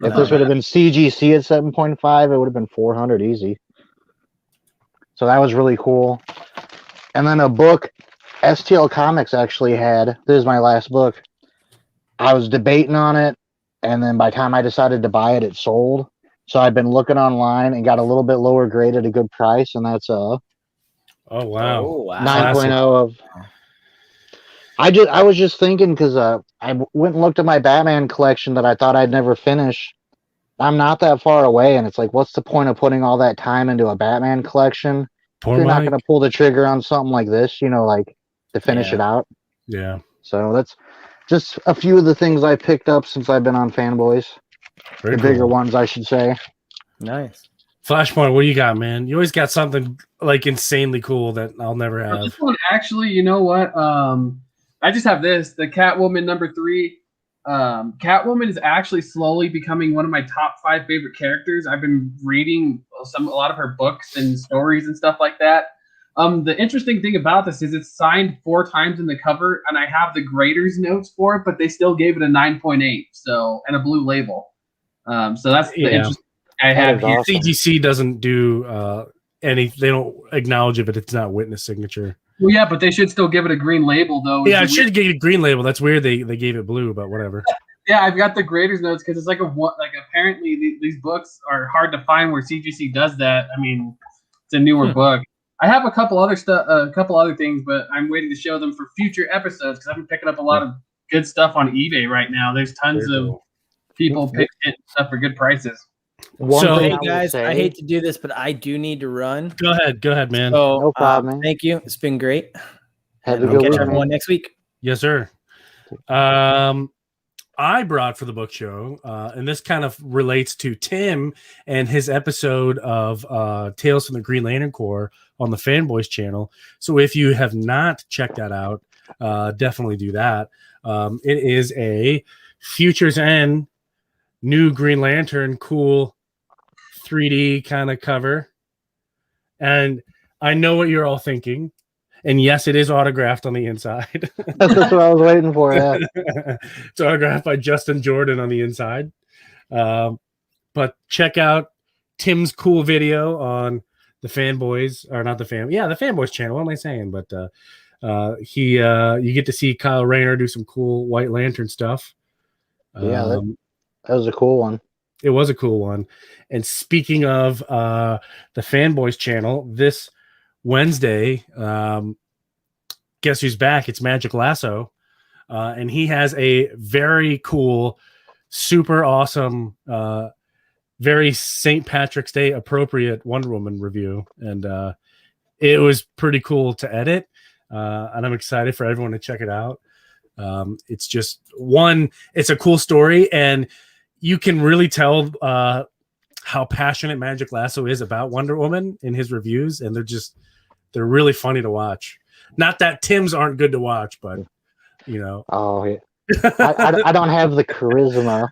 S3: If this would have been CGC at 7.5, it would have been $400 easy. So that was really cool. And then a book STL Comics actually had. This is my last book. I was debating on it, and then by the time I decided to buy it, it sold. So I've been looking online and got a little bit lower grade at a good price, and that's
S1: Oh wow.
S3: 9.0 of. I was just thinking because I went and looked at my Batman collection that I thought I'd never finish. I'm not that far away, and it's like, what's the point of putting all that time into a Batman collection?
S1: Poor
S3: if you're
S1: Mike.
S3: not going to pull the trigger on something like this, like to finish it out.
S1: Yeah.
S3: So that's just a few of the things I picked up since I've been on Fanboys.
S1: Very
S3: the
S1: cool.
S3: bigger ones, I should say.
S2: Nice.
S1: Flashpoint, what do you got, man? You always got something like insanely cool that I'll never have.
S4: This one, actually, you know what? I just have this, the Catwoman #3. Catwoman is actually slowly becoming one of my top 5 favorite characters. I've been reading a lot of her books and stories and stuff like that. The interesting thing about this is it's signed 4 times in the cover, and I have the graders notes for it, but they still gave it a 9.8, so, and a blue label. So that's the interesting thing I have here.
S3: Awesome.
S1: CGC doesn't do they don't acknowledge it, but it's not witness signature.
S4: Well, yeah, but they should still give it a green label, though.
S1: Yeah, it should get a green label. That's weird. They gave it blue, but whatever.
S4: Yeah, I've got the graders notes because it's like apparently these books are hard to find where CGC does that. I mean, it's a newer book. I have a couple other things, but I'm waiting to show them for future episodes because I've been picking up a lot of good stuff on eBay right now. There's tons of people picking stuff for good prices.
S2: Hey guys, I hate to do this, but I do need to run.
S1: Go ahead, man.
S2: So,
S3: no problem. Man.
S2: Thank you. It's been great.
S3: Have a
S2: We'll
S3: good
S2: catch
S3: week,
S2: everyone next week.
S1: Yes, sir. I I brought for the book show, and this kind of relates to Tim and his episode of Tales from the Green Lantern Corps on the Fanboys channel. So if you have not checked that out, definitely do that. It is a Futures End new Green Lantern, cool 3D kind of cover. And I know what you're all thinking. And yes, it is autographed on the inside.
S3: That's what I was waiting for. Yeah.
S1: It's autographed by Justin Jordan on the inside. But check out Tim's cool video on the Fanboys, or not the Fanboys channel. What am I saying? But you get to see Kyle Rayner do some cool White Lantern stuff.
S3: Yeah, that was a cool one.
S1: It was a cool one. And speaking of the Fanboys channel, this Wednesday, guess who's back? It's Magic Lasso, and he has a very cool, super awesome, very St. Patrick's Day appropriate Wonder Woman review, and it was pretty cool to edit, and I'm excited for everyone to check it out. It's just it's a cool story, and you can really tell how passionate Magic Lasso is about Wonder Woman in his reviews, and they're really funny to watch. Not that Tim's aren't good to watch, but
S3: Oh yeah. I don't have the charisma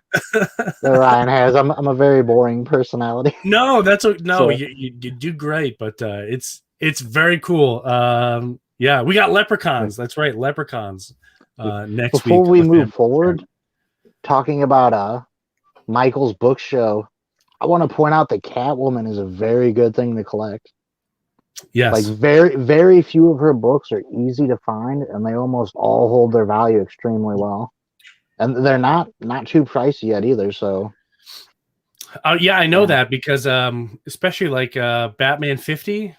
S3: that Ryan has. I'm a very boring personality.
S1: No, you do great, but it's very cool. Yeah, we got Leprechauns. That's right, Leprechauns. Next week.
S3: Before we move forward, talking about Michael's book show, I want to point out that Catwoman is a very good thing to collect.
S1: Yes.
S3: Like very, very few of her books are easy to find, and they almost all hold their value extremely well. And they're not too pricey yet either. So,
S1: yeah, I know that because especially like Batman 50,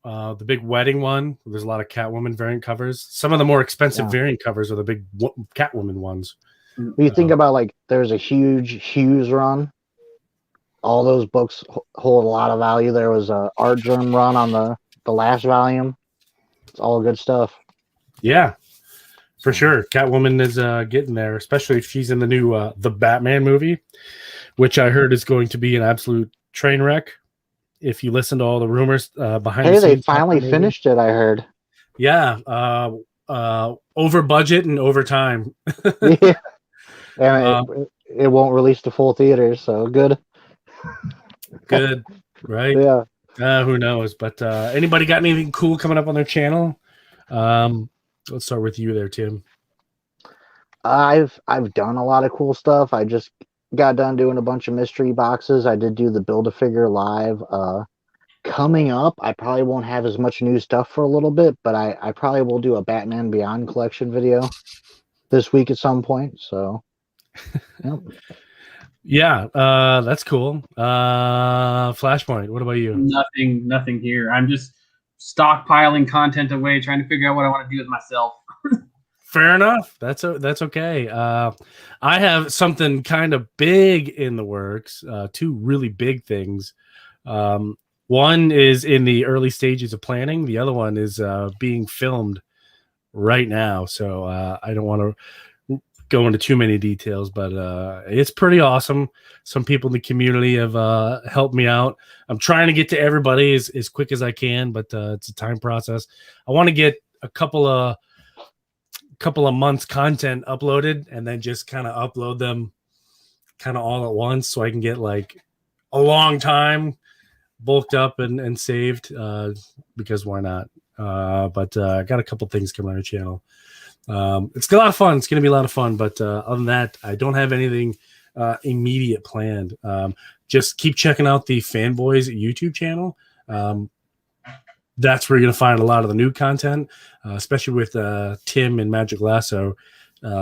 S1: the big wedding one. There's a lot of Catwoman variant covers. Some of the more expensive variant covers are the big Catwoman ones.
S3: You think about like there's a huge Hughes run. All those books hold a lot of value. There was a Art Germ run on the last volume. It's all good stuff.
S1: Yeah, for sure. Catwoman is getting there, especially if she's in the new the Batman movie, which I heard is going to be an absolute train wreck. If you listen to all the rumors behind the scenes.
S3: Hey, they finally finished it, I heard.
S1: Yeah, over budget and over time.
S3: Yeah, and it won't release to full theaters, so good.
S1: Good, right?
S3: Yeah.
S1: Who knows? But anybody got anything cool coming up on their channel? Let's start with you there, Tim.
S3: I've done a lot of cool stuff. I just got done doing a bunch of mystery boxes. I did do the Build-A-Figure live. Coming up, I probably won't have as much new stuff for a little bit, but I probably will do a Batman Beyond collection video this week at some point. So, yep.
S1: Yeah, that's cool. Flashpoint, what about you?
S4: Nothing here. I'm just stockpiling content away, trying to figure out what I want to do with myself.
S1: Fair enough. That's okay. I have something kind of big in the works. Two really big things. One is in the early stages of planning. The other one is being filmed right now. So I don't want to go into too many details, but it's pretty awesome. Some people in the community have helped me out. I'm trying to get to everybody as quick as I can, but it's a time process. I want to get a couple of months content uploaded and then just kind of upload them kind of all at once so I can get like a long time bulked up and saved because why not? But I got a couple things coming on our channel. It's a lot of fun. It's going to be a lot of fun. But other than that, I don't have anything immediate planned. Just keep checking out the Fanboys YouTube channel. That's where you're going to find a lot of the new content, especially with Tim and Magic Lasso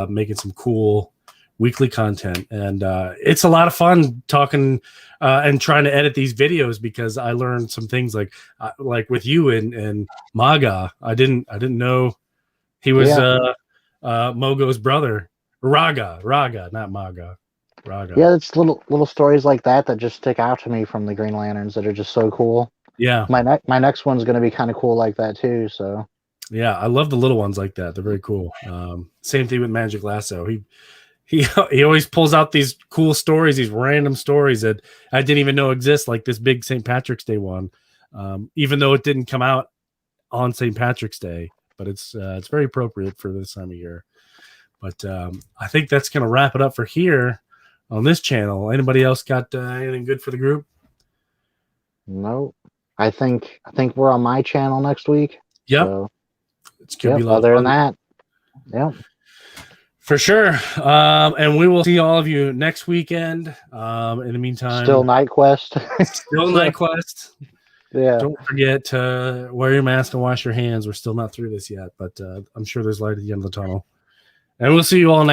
S1: making some cool weekly content. And it's a lot of fun talking and trying to edit these videos because I learned some things like with you and Maga. I didn't know he was Mogo's brother. Raga, not Maga. Raga.
S3: Yeah, it's little stories like that just stick out to me from the Green Lanterns that are just so cool.
S1: Yeah.
S3: My next one's going to be kind of cool like that too. So.
S1: Yeah, I love the little ones like that. They're very cool. Same thing with Magic Lasso. he always pulls out these cool stories, these random stories that I didn't even know exist, like this big St. Patrick's Day one, even though it didn't come out on St. Patrick's Day, but it's very appropriate for this time of year. But I think that's going to wrap it up for here on this channel. Anybody else got anything good for the group?
S3: No, I think we're on my channel next week.
S1: Yep.
S3: So,
S1: It's going to be
S3: other than that, yeah.
S1: For sure. And we will see all of you next weekend. In the meantime,
S3: Still Night Quest.
S1: Still Night Quest.
S3: Yeah.
S1: Don't forget to wear your mask and wash your hands. We're still not through this yet, but I'm sure there's light at the end of the tunnel. And we'll see you all next